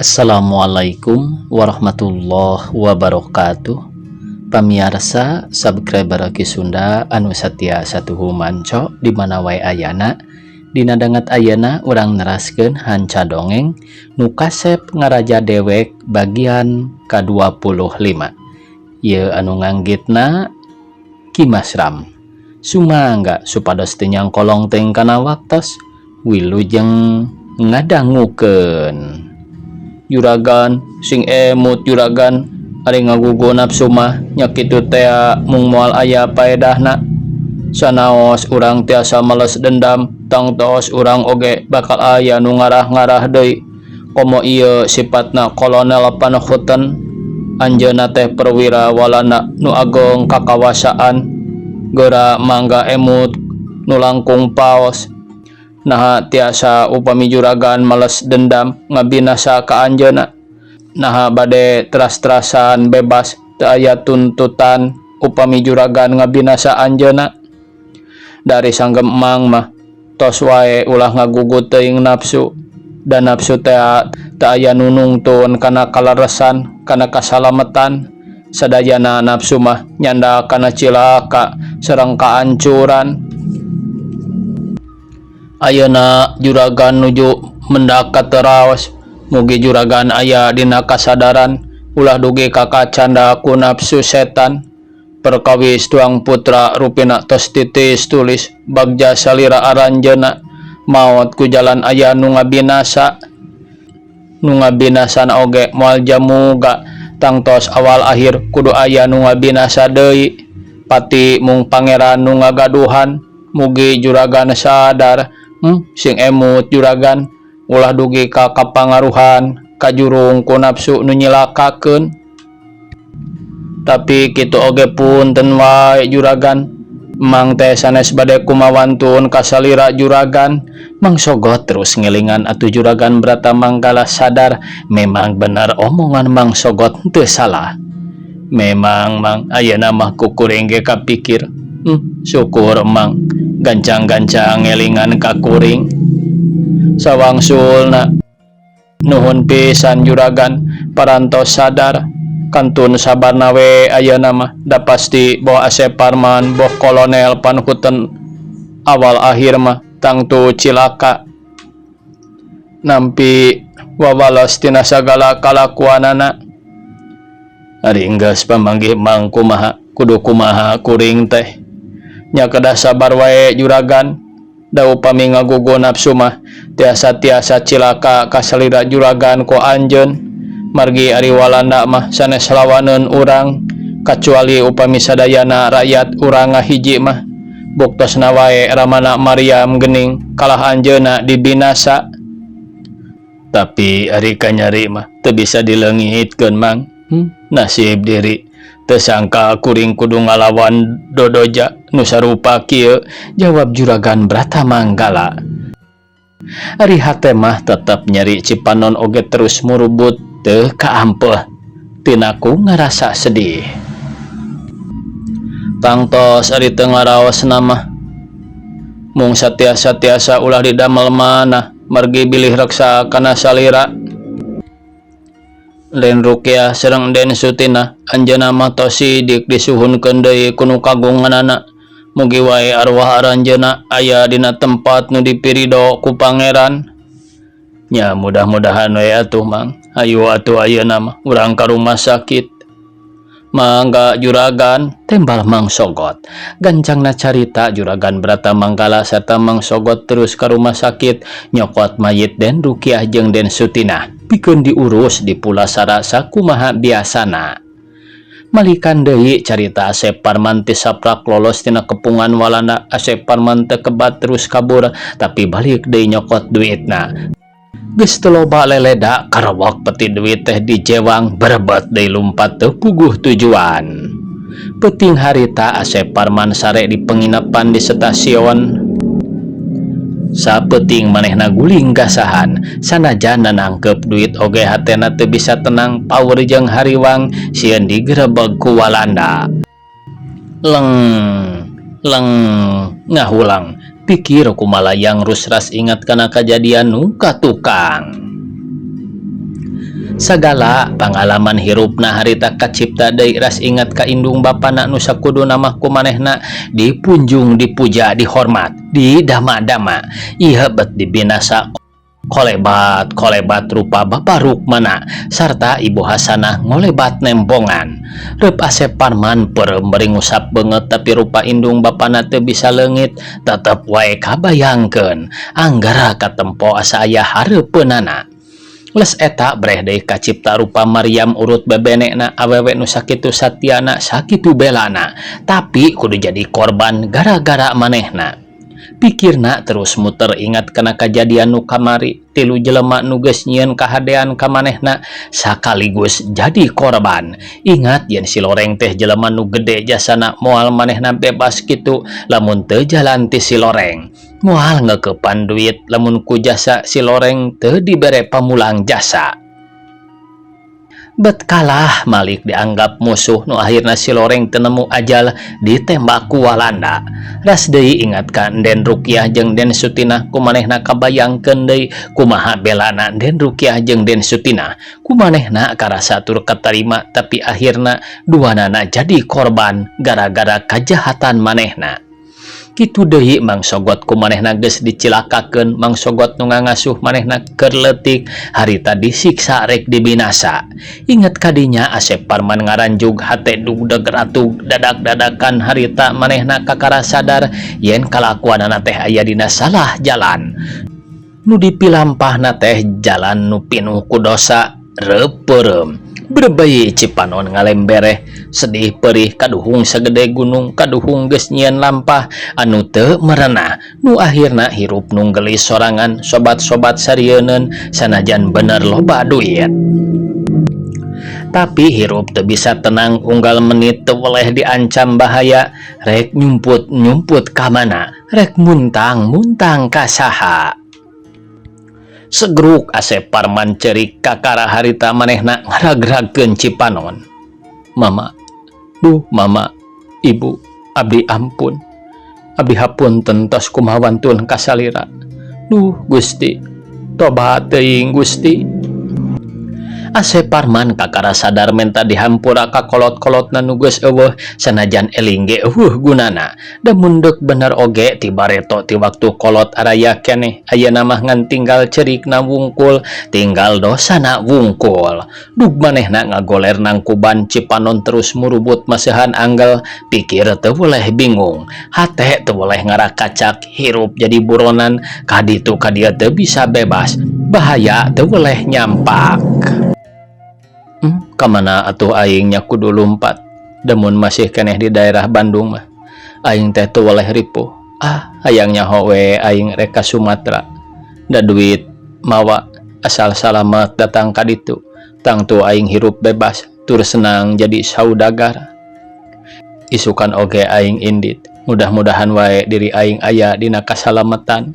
Assalamualaikum warahmatullahi wabarakatuh. Pamirsa subscriber Ki Sunda anu satia satuhu manco di mana wae ayana. Dina dangat ayana urang neraskeun hanca dongeng nu kasep ngaraja dewek bagian ke-25. Ieu anu nganggitna Ki Masram. Sumangga supados teu nyangkolong teuing kana waktos wilujeng ngadangukeun. Juragan sing emut juragan ari ngagugu nafsu mah nya kitu teh mung moal aya paedahna. Sanaos urang tiasa males dendam tangtos urang oge bakal aya nu ngarah-ngarah deui. Komo ieu sifatna kolonel panuhuten anjeunna teh perwira walana nu ageng kakawasaan geura mangga emut nu langkung paos. Nah tiasa upami juragan males dendam ngabinasa ka anjeunna. Nah bade teras-terasan bebas teu aya tuntutan upami juragan ngabinasa anjeunna. Dari sanggem emang mah tos wae ulah ngagugu teuing nafsu. Dan nafsu teh teu aya nu nungtun kana kaleresan, kana kasalametan. Sadayana nafsu mah nyanda kana cilaka sareng kaancuran. Ayeuna juragan nuju mendakat teraos, mugi juragan aya dina kasadaran ulah dugi kakacanda ku nafsu setan. Perkawis tuang putra rupina tos titis tulis bagja salira aranjeuna maot ku jalan aya nu ngabinasa. Nu ngabinasana oge moal jamuga tangtos awal akhir kudu aya nu ngabinasa deui. Pati mung pangeran nu ngagaduhan mugi juragan sadar. Sing emut juragan ulah dugi ka kapangaruhan kajurung ku nafsu nu nyilakakeun. Tapi kitu oge punten wae juragan, emang teh sanes bade kumawantun kasalira juragan. Mang Sogot terus ngelingan atuh juragan Brata Manggala sadar memang benar omongan Mang Sogot teu salah. Memang mang ayeuna mah kukuring ge kapikir, syukur emang gancang-gancang ngelingan ka kuring. Sawangsulna nuhun pisan juragan parantos sadar kantun sabarna we ayeuna mah da pasti boh Asep Parman boh kolonel panuhuten awal akhir mah tangtu cilaka nampi wawales tina sagala kalakuanana. Ari enggeus pamanggih mang kumaha kudu kumaha kuring teh. Nya kedah sabar wae juragan, da upami ngagugu nafsu mah tiasa-tiasa cilaka kasalira juragan ku anjeun. Margi ari walanda mah sanes lawaneun urang, kacuali upami sadayana rakyat urang ngahiji mah buktosna wae ramana Maryam geuning kalah anjeunna dibinasa. Tapi ari kanyari mah teu bisa dileungitkeun mang. Nasib diri teu sangka kuring kudu ngalawan dodoja nu sarupa kieu, jawab juragan Brata Manggala. Ari hate mah tetep nyeri Cipanon oge terus murubut teu kaampeuh. Tinaku ngarasa sedih. Tangtos ari teu ngaraosna mah mung satiasa-tiasa ulah didamel manah margi bilih reksa kana salira. Den Rukyah sareng Den Sutina anjeunna mah tos sidik disuhunkeun deui ku nu kagunganana. Mugi wae arwah aranjeunna aya dina tempat nu dipirido ku pangeran. Nya mudah-mudahan we atuh mang. Hayu atuh ayeuna mah urang ka rumah sakit. Mangga juragan, tembal Mang Sogot. Gancangna carita juragan Brata Manggala sarta Mang Sogot terus ka rumah sakit nyokot mayit Den Rukyah jeung Den Sutina pikeun diurus di Pulasara sakumaha biasana. Malikan deui carita Asep Parman teh saprak lolos tina kepungan walanda. Asep Parman teh kebat terus kabur tapi balik deui nyokot duitna. Geus teu loba leleda karawak peti duit teh dijewang berebet deui lumpat teu puguh tujuan. Peuting harita Asep Parman sare di penginapan di stasiun. Sapeuting manehna guling gasahan sanajan nangkep duit oge hatena teu bisa tenang paur jeung hariwang sieun digerebeg ku walanda. Leng ngahulang pikir kumalayang rusras ingat kana kajadian nu katukang. Segala pengalaman hirupna harita kacipta deui ras ingat ka indung bapana nu sakudu nama kumanehna dipunjung, dipuja, dihormat, didama-dama, ieu bet dibinasa kolebat rupa Bapak Rukmana sarta Ibu Hasanah ngolebat nembongan. Reup Asep Parman perem beri ngusap banget tapi rupa indung bapana teu bisa leungit tetep wae kabayangkeun anggara katempo asa aya hareupeunana. Les eta breh deui kacipta rupa Maryam urut bebenekna awewe nu sakitu satyana sakitu belana tapi kudu jadi korban gara-gara manehna. Pikirna terus muter ingat kena kejadian nu kamari tilu jelema nu geus nyieun kahadean ka manehna sakaligus jadi korban. Ingat yen si Loreng teh jelema nu gede jasana moal manehna bebas kitu lamun teu jalan ti si Loreng. Moal ngeukepan duit lamun ku jasa si Loreng teu dibere pamulang jasa. Bet kalah Malik dianggap musuh nu akhirna si Loreng teu nemu ajal ditembak ku Walanda. Ras deui ingat ka Den Rukyah jeung Den Sutinah kumanehna kabayangkeun deui kumaha belana Den Rukyah jeung Den Sutinah. Kumanehna karasa tur katarima tapi akhirna duanana jadi korban gara-gara kajahatan manehna. Kitu deui Mang Sogot kumanehna geus dicilakakeun, Mang Sogot nu ngangasuh manehna keur leutik harita disiksa rek dibinasa. Inget kadinya Asep Parman ngaranjug hate dugdeg ratug dadak-dadakan harita manehna kakara sadar yen kalakuanana teh aya dina salah jalan. Nu dipilampahna teh jalan nu pinuh ku dosa reupeurem. Berbayi Cipanon ngalembereh sedih perih kaduhung sagede gunung kaduhung geus nyieun lampah anu teu merenah nu akhirna hirup nu gelis sorangan sobat-sobat sarieun sanajan bener loba duit. Tapi hirup teu bisa tenang unggal menit teu weleh diancam bahaya rek nyumput ka mana rek muntang ka saha. Segruk Asep Parman cerik kakara harita manehna ngaragragkeun Cipanon. Mama, duh mama, ibu, abdi ampun. Abdi hapunten tos kumaha wantun kasalira. Duh Gusti, tobat teuing Gusti. Asep Parman kakara sadar menta dihampura ka kolot-kolotna nu geus eueuh sanajan eling ge eueuh gunana. Da munduk bener oge ti bareto ti waktu kolot araya keneh ayeuna mah ngan tinggal cerikna wungkul, tinggal dosana wungkul. Dug manehna ngagoler nang kuban Cipanon terus murubut maseuhan anggel, pikir teu weleh bingung, hate teu weleh ngarakacak, hirup jadi buronan, kaditu kadia teu bisa bebas, bahaya teu weleh nyampak. Kamana atuh aing nya kudu lumpat demun masih keneh di daerah Bandung mah aing teh teu weleh ripuh. Hayang nyaho we aing rek ka Sumatera da duit mawa asal salamet datang ka ditu tangtu aing hirup bebas tur senang jadi saudagar. Isukan oge aing indit mudah-mudahan wae diri aing aya dina kasalametan.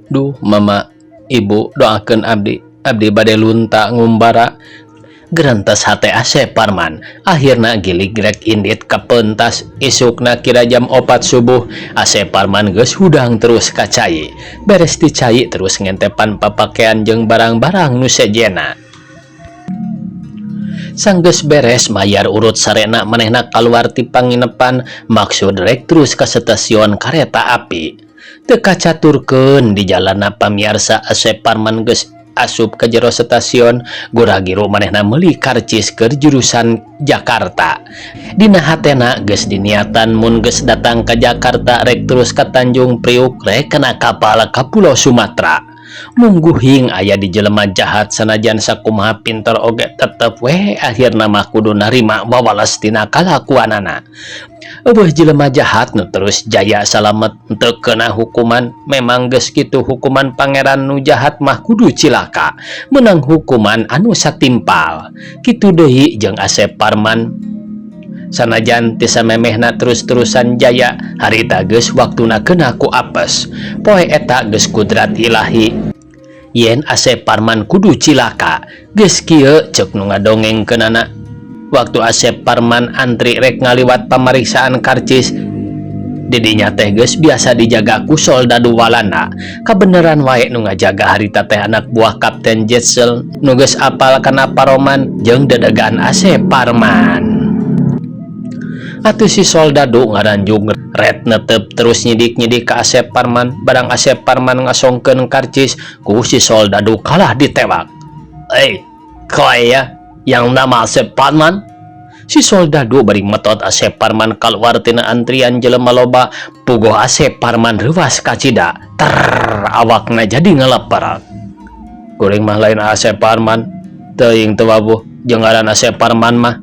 Duh mama, ibu doakeun abdi bade lunta ngumbara. Gerentes hate Asep Parman akhirna gilig rek indit ka pentas. Isukna kira jam 4 subuh Asep Parman geus hudang terus ka cai. Beres di cai terus ngentepan papakean jeung barang-barang nu sejena. Sanggeus beres mayar urut sarena manehna kaluar ti panginepan maksud rek terus ka stasiun kareta api. Teu kacaturkeun di jalanna pamiarsa Asep Parman geus asup ke jero stasiun gura-giru manehna meuli karcis keur jurusan Jakarta. Dina hatena geus diniatan mun geus datang ka Jakarta rek terus ka Tanjung Priuk rek kena kapal ka Pulau Sumatera. Mungguhing aya di jelema jahat sanajan sakumaha pinter oge tetep we akhirna mah kudu narima wawales tina kalakuanana. Eueuh jelema jahat nu terus jaya salamet teu kena hukuman. Memang geus kitu hukuman pangeran nu jahat mah kudu cilaka menang hukuman anu satimpal. Kitu deui jeung Asep Parman. Sanajan teu samemehna terus-terusan jaya harita geus waktuna kena ku apes. Poe eta geus kudrat ilahi yen Asep Parman kudu cilaka. Geus kieu ceuk nu ngadongengkeunana. Waktu Asep Parman antri rek ngaliwat pameriksaan karcis Didinya teh geus biasa dijaga ku soldadu walanda. Kabeneran wae nu ngajaga harita teh anak buah Kapten Jetzel nu geus apal kana paroman jeung dedegan Asep Parman. Atuh si soldadu ngaranjung red netep terus nyidik-nyidik ke Asep Parman. Barang Asep Parman ngasongkeun karcis ku si soldadu kalah ditewak. Koe ya yang nama Asep Parman? Si soldadu bari metot Asep Parman keluar tina antrian jelema loba. Puguh Asep Parman rewas kacida. Awakna jadi ngeleper. Kuring mah lain Asep Parman. Teuing teu wabuh jeung ngaran Asep Parman mah.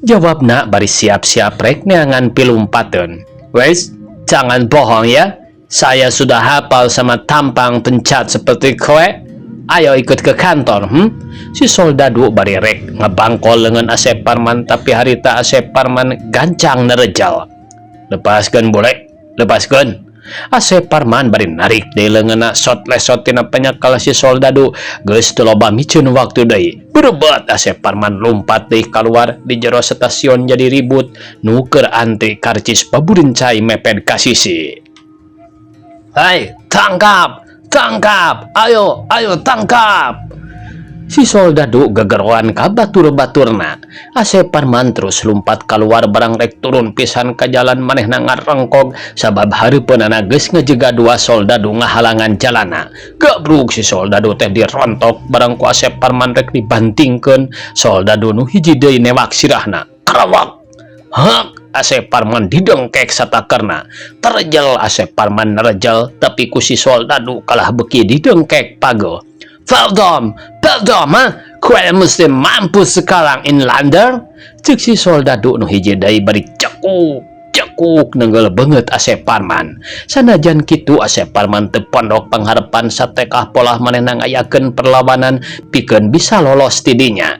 Jawabna bari siap-siap rek neangan pilumpateun. Wes, jangan bohong ya. Saya sudah hafal sama tampang pencat seperti kowe. Ayo ikut ke kantor, Si soldadu bari rek ngebangkol dengan Asep Parman, tapi harita Asep Parman gancang nerejal. Lepaskeun boleh, lepaskeun. Asep Parman bari narik deui leungeunna sot lesot tina penyakal si soldadu. Geus teu loba miceun waktu deui. Berebat Asep Parman lompat deui keluar di jero stasiun jadi ribut. Nu keur antri karcis paburencai mepet ka sisi. Hai, tangkap! Tangkap! Ayo, ayo tangkap! Si soldadu gegeroan ka batur-baturna. Asep Parman terus lompat keluar barang rek turun pisan ka jalan manehna ngarengkog sabab hareupeunana geus ngajega dua soldadu ngahalangan jalana. Gabruk si soldadu teh dirontok barang ku Asep Parman rek dibantingkeun. Soldadu nu hiji deui newak sirahna. Karawak! Hak! Asep Parman didengkek satakerna. Terjel Asep Parman nerejel, tapi ku si soldadu kalah beki didengkek pageuh. Veldom, kue mesti mampus sekarang Inlander. Cek si soldadu nu hiji deui bari cekuk nenggel banget Asep Parman. Sanajan kitu Asep Parman teu pondok pangharepan satekah polah manehna ngayakeun perlawanan pikeun bisa lolos ti dinya.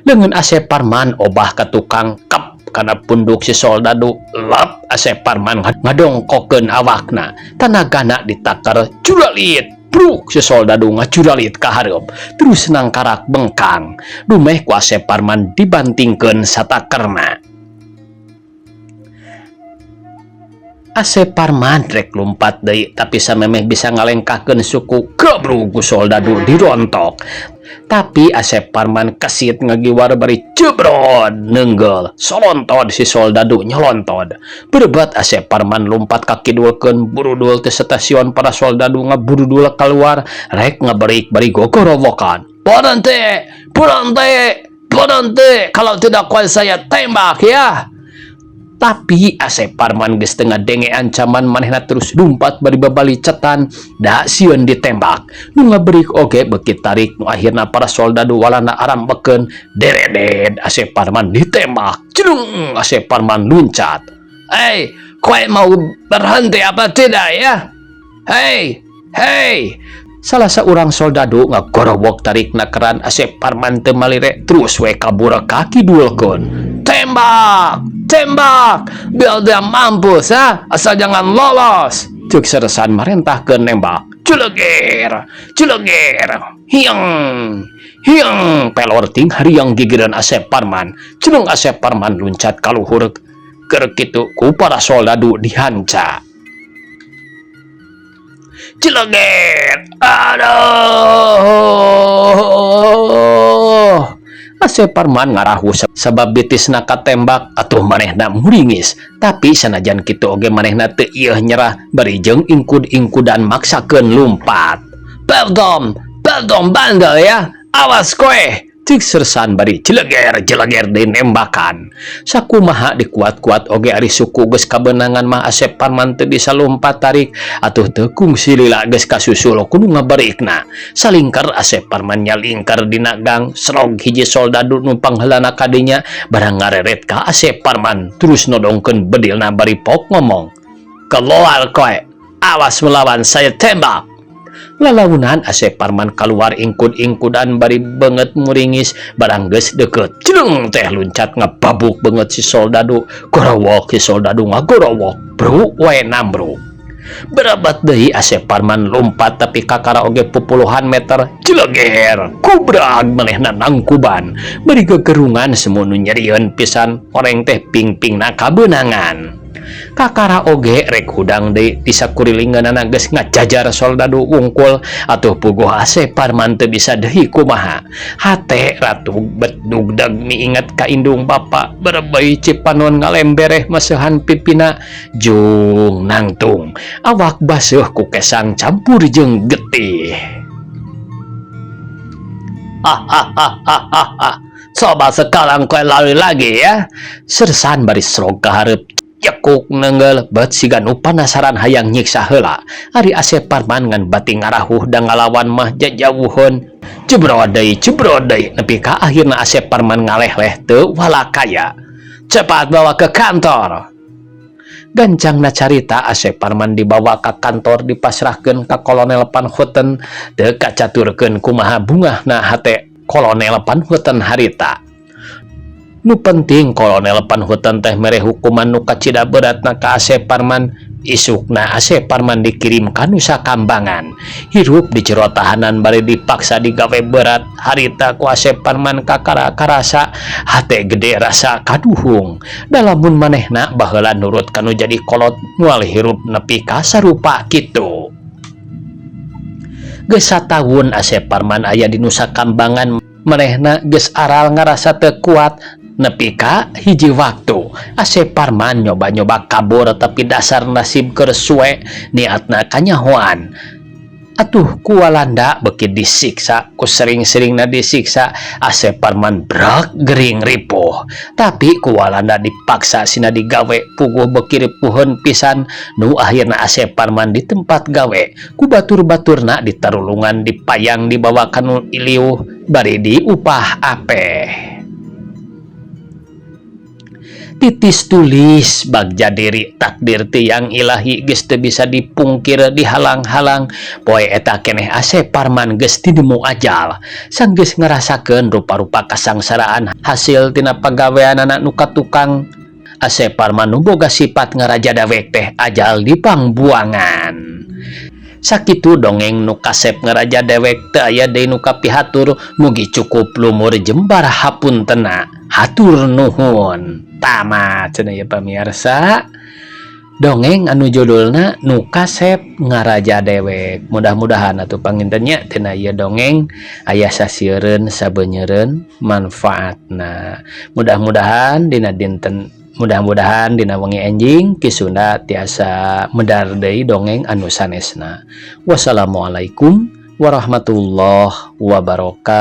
Leungeun Asep Parman obah ka tukang kep kana punduk si soldadu. Lap Asep Parman ngadongkokeun awakna. Tanagana ditakar juralit. Bruk si soldadu ngacuralit ka hareup terus nangkarak bengkang. Dumeh ku Asep Parman dibantingkeun satakerna. Asep Parman rek lompat deui tapi samemeh bisa ngalengkahkeun suku. Gabruk ku soldadu dirontok. Tapi Asep Parman kesit ngagiwar bari jebrod nenggel. Solontod si soldadu nyolontod. Berebat Asep Parman lompat kaki dulkeun burudul ke stasiun. Para soldadu ngaburudul keluar rek ngaberik bari gogorowokan. Berhenti, kalau tidak kuat saya tembak ya. Tapi Asep Parman geus teu ngadenge ancaman manehna terus lumpat bari babali cetan da sieun ditembak. Nu ngabeurik oge beuki tarik nu akhirna para soldadu walana arambekeun. Dereded Asep Parman ditembak. Jedung Asep Parman luncat. Hei, kowe mau berhenti apa tidak ya? Hei. Salah seorang soldadu ngagorowok tarik nakeran Asep Parman teu malire terus we kabur kaki dulkeun. Tembak, biar dia mampus, asal jangan lolos. Cek seresan merentahkeun nembak. Culeger, hiang, pelorting hariang gigiran Asep Parman. Cenung Asep Parman luncat kaluhur. Keur kitu ku para soldadu dihanca. Culeger, aduh. Asep Parman ngarahu sabab bitisna katembak atuh manehna muringis. Tapi sanajan kitu oge manehna teu ieuh nyerah bari jeung ingkud-ingkudan maksakeun lumpat. Pardon bandel ya. Awas koe. Cik sersan bari jeleger di nembakan. Sakumaha dikuat-kuat oge ari suku geus kabenangan mah Asep Parman teu bisa lompat tarik atuh teu kungsi lila geus kasusul kudu ngabarikna. Salingker Asep Parman nyalingker dina gang serog hiji soldadu numpang heulana kadinya barang ngareret ka Asep Parman terus nodongkeun bedilna bari pok ngomong. Keluar koe. Awas melawan saya tembak. Lalaunan Asep Parman keluar ingkud-ingkudan bari banget muringis barang geus deket. Jedeng teh luncat ngababuk banget si soldadu. Gorowok si soldadu ngagorowok. Bro we nambro. Berabat deui Asep Parman lompat tapi kakara oge pupuluhan meter. Jeleger kubrag manehna nangkuban. Bari gegerungan semunu nyerieun pisan. Oreng teh ping-pingna kabeunangan. Kakara oge rek hudang deui di sakurilinganana geus ngajajar soldadu wungkul atuh puguh Asep Parman teu bisa deui kumaha. Hate ratu bedugdag miinget ka indung bapa berebay cipanon ngalembereh maseuhan pipina jung nangtung awak baseuh ku kesang campur jeung getih. Hahaha, coba sekarang kowe lari lagi ya. Sersan bari srog ka hareup cekuk nenggel bet siga nu panasaran hayang nyiksa heula. Ari Asep Parman ngan bati ngarahuh da ngalawan mah jajawuheun jebrod deui nepi ka akhirna Asep Parman ngalehleh teu walakaya. Cepat bawa ke kantor. Gancangna carita Asep Parman dibawa ka kantor dipasrahkeun ka Kolonel Panhoten teu kacaturkeun kumaha bungahna hate Kolonel Panhoten harita. Nu penting Kolonel Panhoten teh mere hukuman nu kacida beratna ka Asep Parman. Isukna Asep Parman dikirim ka Nusa Kambangan. Hirup di jero tahanan bari dipaksa digawe berat harita ku Asep Parman kakara karasa hate gede rasa kaduhung. Dalamun manehna baheula nurut kanu jadi kolot moal hirup nepi ka sarupa kitu. Geus sataun Asep Parman aya di Nusa Kambangan, manehna geus aral ngarasa teu kuat. Nepi ka hiji waktu Asep Parman nyoba-nyoba kabur tapi dasar nasib keur suwe niatna kanyahoan. Atuh ku Walanda beuki disiksa ku sering-seringna disiksa Asep Parman brak gering ripuh. Tapi ku Walanda dipaksa sina digawe puguh beuki ripuheun pisan nu akhirna Asep Parman di tempat gawe ku batur-baturna ditarulungan dipayang dibawa ka nu iliuh bari diupah apeh. Titis tulis bagja diri takdir tiang ilahi geus teu bisa dipungkir dihalang-halang. Poe eta keneh Asep Parman geus tinemu ajal. Sang geus ngarasakeun rupa-rupa kasangsaraan hasil tina pagaweanana nu katukang. Asep Parman nu boga sifat ngaraja dawek teh ajal dipangbuangan. Sakitu dongeng nu kasep ngaraja dewek teu aya deui nu kapihatur. Mugi cukup lumur jembar hapuntenna. Hatur nuhun. Tamat cenah ya pamirsa. Dongeng anu judulna Nu Kasep Ngaraja Dewek. Mudah-mudahan atuh pangintennya tina ieu dongeng aya sasiereun sabeunyereun manfaatna. Mudah-mudahan dina wengi enjing Ki Sunda tiasa medar deui dongeng anu sanesna. Wassalamualaikum warahmatullahi wabarakatuh.